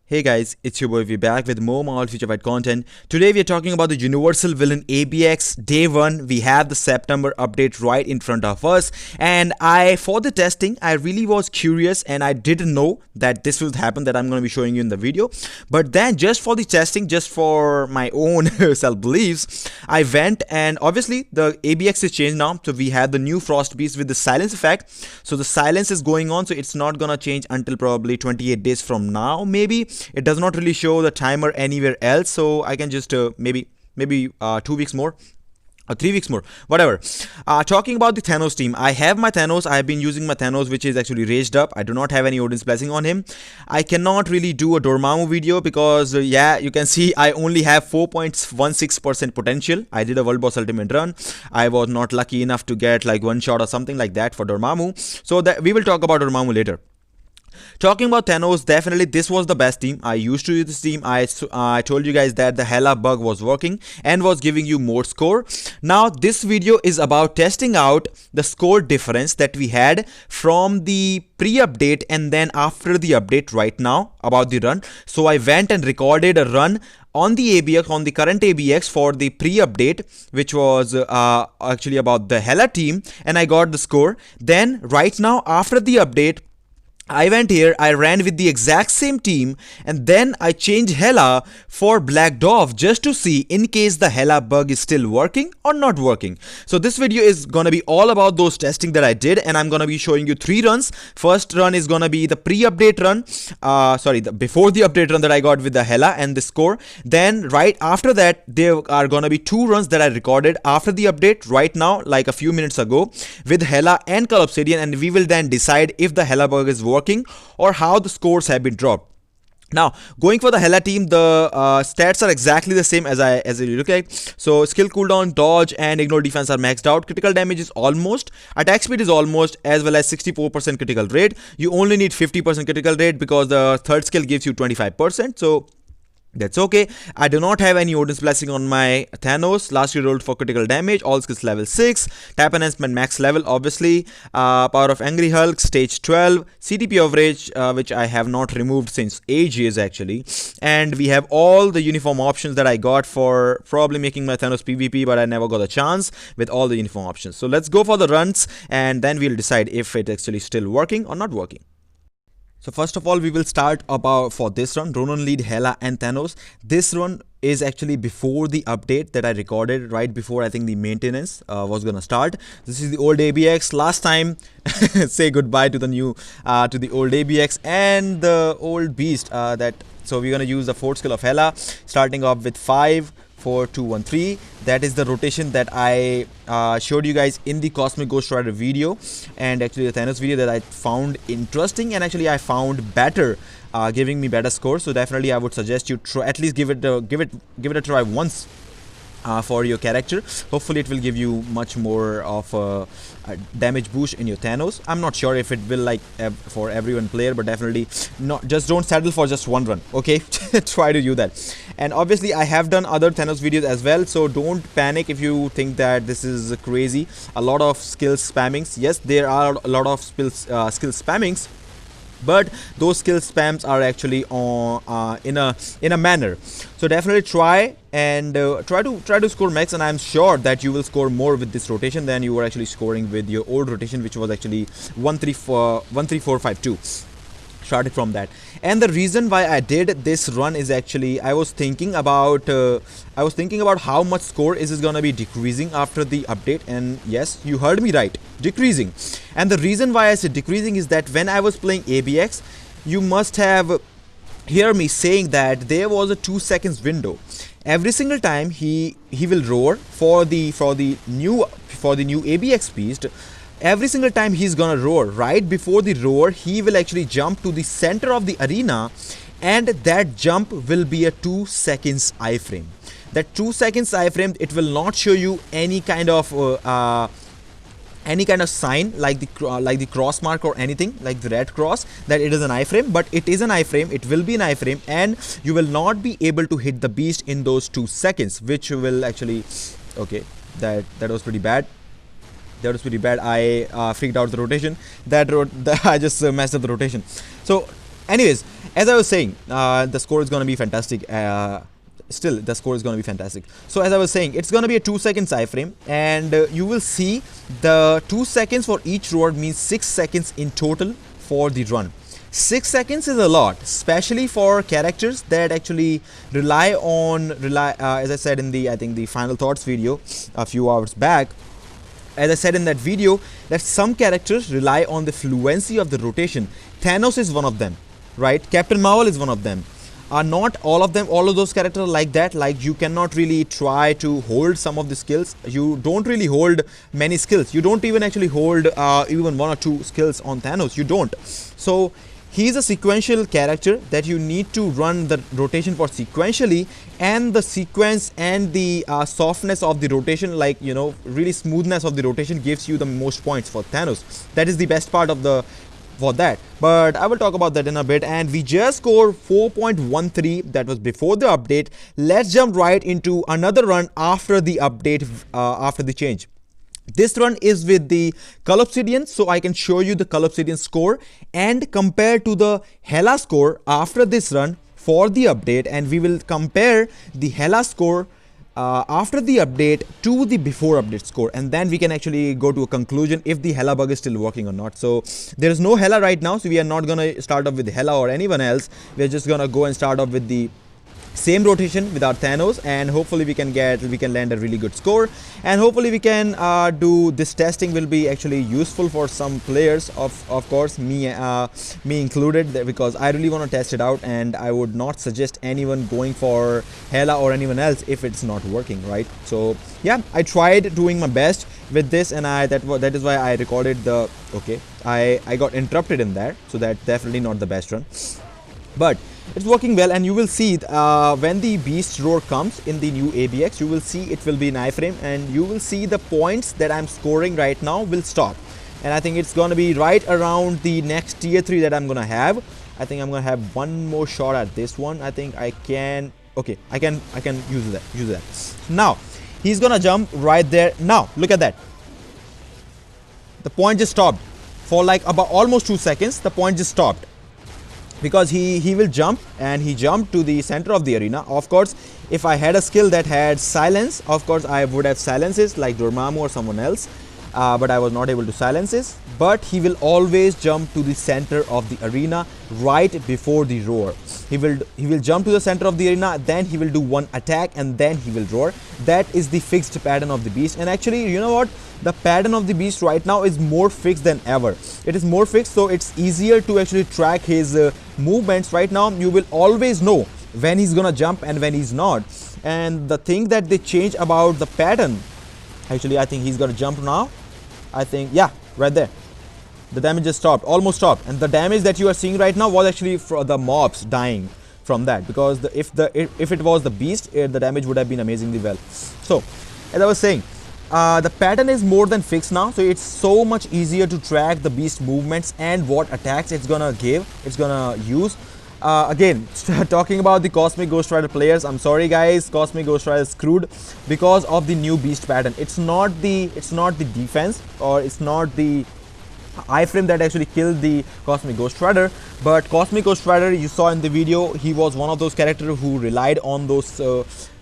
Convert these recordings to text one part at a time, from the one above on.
Hey guys, it's your boy V back with more Marvel Future Fight content. Today we are talking about the Universal Villain ABX Day 1. We have the September update right in front of us, and for the testing I really was curious and I didn't know that this would happen, that I'm going to be showing you in the video. But then just for the testing, just for my own self beliefs, I went, and obviously the ABX is changed now. So we have the new Frost Beast with the silence effect. So the silence is going on, so it's not gonna change until probably 28 days from now, maybe. It does not really show the timer anywhere else, so I can just maybe 2 weeks more or 3 weeks more, whatever. Talking about the Thanos team, I have my Thanos. I have been using my Thanos, which is actually raised up. I do not have any Odin's Blessing on him. I cannot really do a Dormammu video because yeah, you can see I only have 4.16% potential. I did a World Boss Ultimate run. I was not lucky enough to get like one shot or something like that for Dormammu, so that we will talk about Dormammu later. Talking about Thanos, definitely this was the best team. I used to use this team. I told you guys that the Hela bug was working and was giving you more score. Now this video is about testing out the score difference that we had from the pre-update and then after the update right now about the run. So I went and recorded a run on the ABX, on the current ABX for the pre-update, which was actually about the Hela team, and I got the score. Then right now after the update, I went here, I ran with the exact same team, and then I changed Hela for Black Dove just to see in case the Hela bug is still working or not working. So this video is gonna be all about those testing that I did, and I'm gonna be showing you 3 runs. First run is gonna be the pre-update run, before the update run that I got with the Hela and the score. Then right after that, there are gonna be 2 runs that I recorded after the update right now, like a few minutes ago, with Hela and Call Obsidian, and we will then decide if the Hela bug is working or how the scores have been dropped. Now, going for the Hela team, the stats are exactly the same as it look like. So skill cooldown, dodge, and ignore defense are maxed out. Critical damage is almost, attack speed is almost, as well as 64% critical rate. You only need 50% critical rate because the third skill gives you 25%. So that's okay. I do not have any Odin's Blessing on my Thanos. Last year rolled for critical damage. All skills level 6. Tap enhancement max level, obviously. Power of Angry Hulk, stage 12. CTP average, which I have not removed since ages actually. And we have all the uniform options that I got for probably making my Thanos PvP, but I never got a chance with all the uniform options. So let's go for the runs, and then we'll decide if it's actually still working or not working. So first of all, we will start for this run, Ronan lead, Hela and Thanos. This run is actually before the update that I recorded right before I think the maintenance was gonna start. This is the old ABX. Last time, say goodbye to the new, to the old ABX and the old beast. So we're gonna use the 4th skill of Hela, starting off with 5, 4, 2, 1, 3. That is the rotation that I showed you guys in the Cosmic Ghost Rider video, and actually the Thanos video that I found interesting, and actually I found better, giving me better scores. So definitely I would suggest you try, at least give it a try once. For your character. Hopefully it will give you much more of a damage boost in your Thanos. I'm not sure if it will like for everyone player, but definitely not. Just don't settle for just one run, okay? Try to do that. And obviously I have done other Thanos videos as well, so don't panic if you think that this is crazy. A lot of skill spammings. Yes, there are a lot of skill spammings, but those skill spams are actually on in a manner. So definitely try and try to score max, and I'm sure that you will score more with this rotation than you were actually scoring with your old rotation, which was actually 13452. Started from that. And the reason why I did this run is actually I was thinking about how much score is gonna be decreasing after the update, and yes, you heard me right, decreasing. And the reason why I said decreasing is that when I was playing ABX, you must have hear me saying that there was a 2 seconds window. Every single time he will roar for the new ABX beast. Every single time he's gonna roar, right before the roar, he will actually jump to the center of the arena, and that jump will be a 2 seconds iframe. That 2 seconds iframe, it will not show you any kind of sign like the cross mark or anything like the red cross that it is an iframe, but it is an iframe. It will be an iframe, and you will not be able to hit the beast in those 2 seconds, which will actually, okay, that was pretty bad. That was pretty bad. I freaked out the rotation. I just messed up the rotation. So Anyways, as I was saying, the score is going to be fantastic. Still, the score is going to be fantastic. So as I was saying, it's going to be a 2-second iframe, and you will see the 2 seconds for each roar means 6 seconds in total for the run. 6 seconds is a lot, especially for characters that actually rely on as I said in the, I think, the final thoughts video a few hours back. As I said in that video, that some characters rely on the fluency of the rotation. Thanos is one of them, right? Captain Marvel is one of them. Not all of them, all of those characters are like that. Like, you cannot really try to hold some of the skills. You don't really hold many skills. You don't even actually hold even 1 or 2 skills on Thanos. You don't. So he's a sequential character that you need to run the rotation for sequentially, and the sequence and the softness of the rotation, like, you know, really smoothness of the rotation gives you the most points for Thanos. That is the best part of the for that, but I will talk about that in a bit. And we just scored 4.13. that was before the update. Let's jump right into another run after the update, after the change. This run is with the Cull Obsidian, so I can show you the Cull Obsidian score and compare to the Hela score after this run for the update, and we will compare the Hela score after the update to the before update score, and then we can actually go to a conclusion if the Hela bug is still working or not. So there is no Hela right now, so we are not gonna start off with Hela or anyone else. We are just gonna go and start off with the same rotation with our Thanos, and hopefully we can land a really good score, and hopefully we can do this. Testing will be actually useful for some players, of course, me included, because I really want to test it out, and I would not suggest anyone going for Hela or anyone else if it's not working, right? So yeah, I tried doing my best with this, and that is why I recorded the I got interrupted in that, so that's definitely not the best run, but it's working well. And you will see when the beast roar comes in the new ABX, you will see it will be an iframe, and you will see the points that I'm scoring right now will stop. And I think it's going to be right around the next tier 3 that I'm going to have. I think I'm going to have one more shot at this one. I think I can, I can use that. Now he's going to jump right there. Now look at that. The point just stopped for like about almost 2 seconds. The point just stopped, because he will jump, and he jumped to the center of the arena. Of course, if I had a skill that had silence, of course I would have silences like Dormammu or someone else, but I was not able to silence this. But he will always jump to the center of the arena right before the roar. He will jump to the center of the arena, then he will do one attack, and then he will roar. That is the fixed pattern of the beast. And actually, you know what, the pattern of the beast right now is more fixed than ever. It is more fixed, so it's easier to actually track his movements. Right now you will always know when he's gonna jump and when he's not. And the thing that they change about the pattern, actually, I think he's gonna jump now. I think, yeah, right there. The damage just stopped, almost stopped, and the damage that you are seeing right now was actually for the mobs dying from that, because if it was the beast, the damage would have been amazingly well. So as I was saying, the pattern is more than fixed now, so it's so much easier to track the beast movements and what attacks it's gonna use. Again, talking about the Cosmic Ghost Rider players, I'm sorry guys, Cosmic Ghost Rider is screwed because of the new beast pattern. It's not the defense, or it's not the iframe that actually killed the Cosmic Ghost Rider, but Cosmic Ghost Rider, you saw in the video, he was one of those characters who relied on those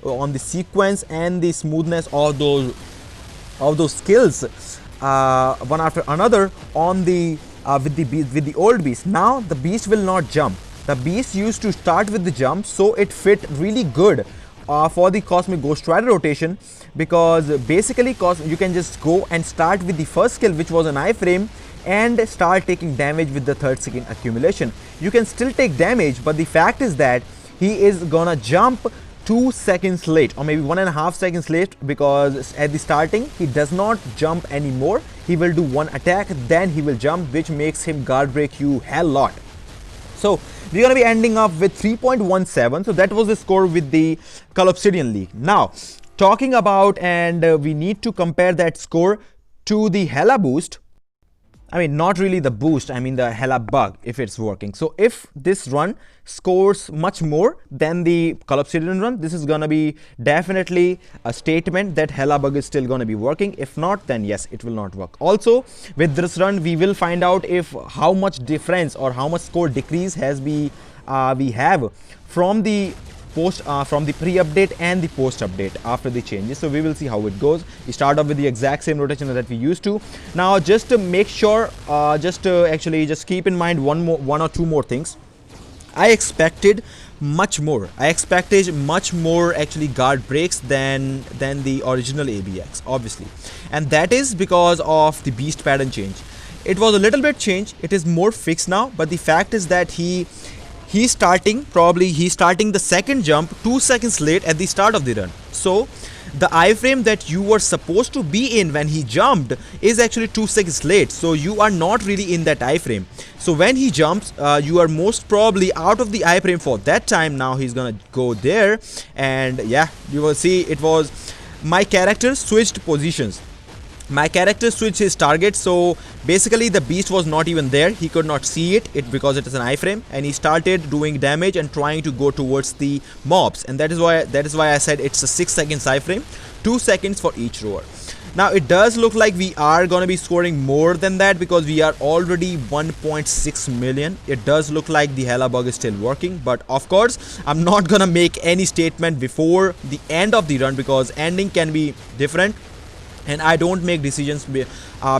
on the sequence and the smoothness of those skills, one after another, on the with the old beast. Now the beast will not jump. The beast used to start with the jump, so it fit really good for the Cosmic Ghost Rider rotation, because basically you can just go and start with the first skill, which was an iframe, and start taking damage with the 3rd second accumulation. You can still take damage, but the fact is that he is gonna jump 2 seconds late, or maybe 1.5 seconds late, because at the starting he does not jump anymore. He will do one attack, then he will jump, which makes him guard break you hell lot. So we're gonna be ending up with 3.17. so that was the score with the Cull Obsidian League. Now talking about, and we need to compare that score to the Hela boost. I mean, not really the boost, I mean the Hela bug, if it's working. So if this run scores much more than the Call of Obsidian run, this is gonna be definitely a statement that Hela bug is still gonna be working. If not, then yes, it will not work. Also, with this run, we will find out if how much difference or how much score decrease has we have from the from the pre-update and the post-update after the changes. So we will see how it goes. We start off with the exact same rotation that we used to. Now just to make sure, just keep in mind one or two more things. I expected much more. I expected much more actually guard breaks than the original ABX, obviously, and that is because of the beast pattern change. It was a little bit changed. It is more fixed now, but the fact is that he's starting the second jump 2 seconds late at the start of the run. So the iframe that you were supposed to be in when he jumped is actually 2 seconds late. So you are not really in that iframe. So when he jumps, you are most probably out of the iframe for that time. Now he's gonna go there, and yeah, you will see it was my character switched positions. My character switched his target, so basically the beast was not even there. He could not see it because it is an iframe, and he started doing damage and trying to go towards the mobs, and that is why I said it's a 6 seconds iframe, 2 seconds for each roar. Now it does look like we are gonna be scoring more than that because we are already 1.6 million. It does look like the Hela bug is still working, but of course I'm not gonna make any statement before the end of the run because ending can be different. And I don't make decisions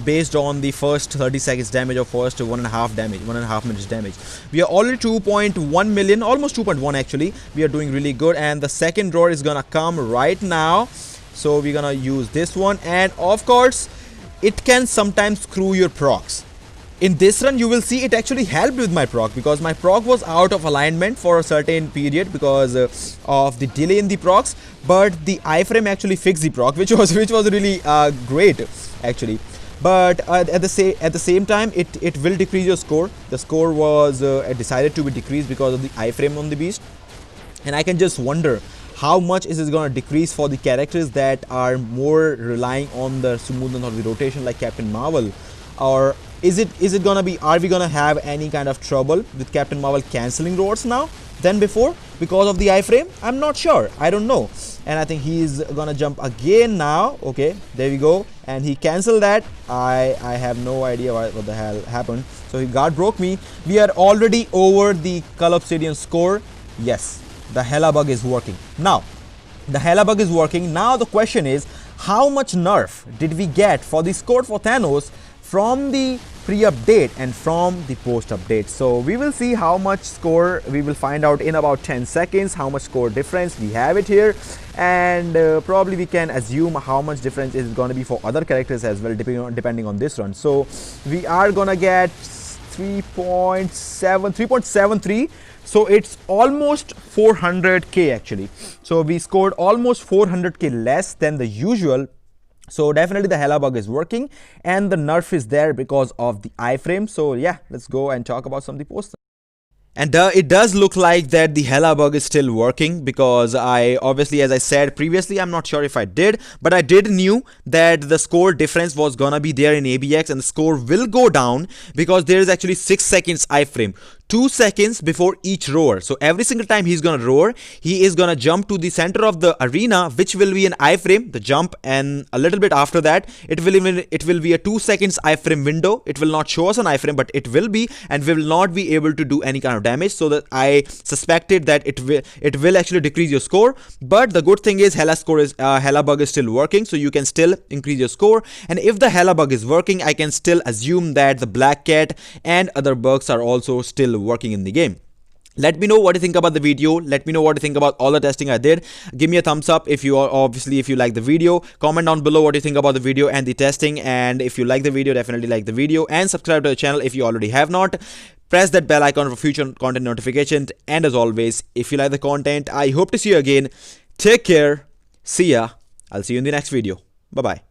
based on the first 30 seconds damage or first 1.5 minutes damage. We are already 2.1 million, almost 2.1 actually. We are doing really good, and the second roar is gonna come right now. So we're gonna use this one, and of course it can sometimes screw your procs. In this run, you will see it actually helped with my proc because my proc was out of alignment for a certain period because of the delay in the procs. But the iframe actually fixed the proc, which was really great actually. But at the same time, it will decrease your score. The score was decided to be decreased because of the iframe on the beast, and I can just wonder how much is it going to decrease for the characters that are more relying on the smoothness of the rotation, like Captain Marvel. Or is it gonna be, are we gonna have any kind of trouble with Captain Marvel cancelling roars now than before because of the iframe? I'm not sure, I don't know. And I think he's gonna jump again now. Okay, there we go, and he cancelled that. I have no idea what the hell happened. So he guard broke me. We are already over the Call of Obsidian score. Yes, the Hela bug is working now. The Hela bug is working now. The question is, how much nerf did we get for the score for Thanos from the pre-update and from the post-update? So we will see how much score. We will find out in about 10 seconds how much score difference we have it here, and probably we can assume how much difference is going to be for other characters as well, depending on this run. So we are gonna get 3.73. So it's almost 400k actually. So we scored almost 400k less than the usual. So definitely the Hela bug is working, and the nerf is there because of the iframe. So yeah, let's go and talk about some of the posts. And it does look like that the Hela bug is still working because I obviously, as I said previously, I'm not sure if I did, but I did knew that the score difference was gonna be there in ABX, and the score will go down because there is actually 6 seconds iframe. 2 seconds before each roar. So every single time he's gonna roar, he is gonna jump to the center of the arena, which will be an iframe, the jump, and a little bit after that, it will be a 2 seconds iframe window. It will not show us an iframe, but it will be, and we will not be able to do any kind of damage. So that I suspected that it will actually decrease your score. But the good thing is Hela bug is still working, so you can still increase your score. And if the Hela bug is working, I can still assume that the Black Cat and other bugs are also still working in the game. Let me know what you think about the video. Let me know what you think about all the testing I did. Give me a thumbs up if you like the video. Comment down below what you think about the video and the testing. And if you like the video, definitely like the video and subscribe to the channel if you already have not. Press that bell icon for future content notifications. And as always, if you like the content, I hope to see you again. Take care. See ya. I'll see you in the next video. Bye bye.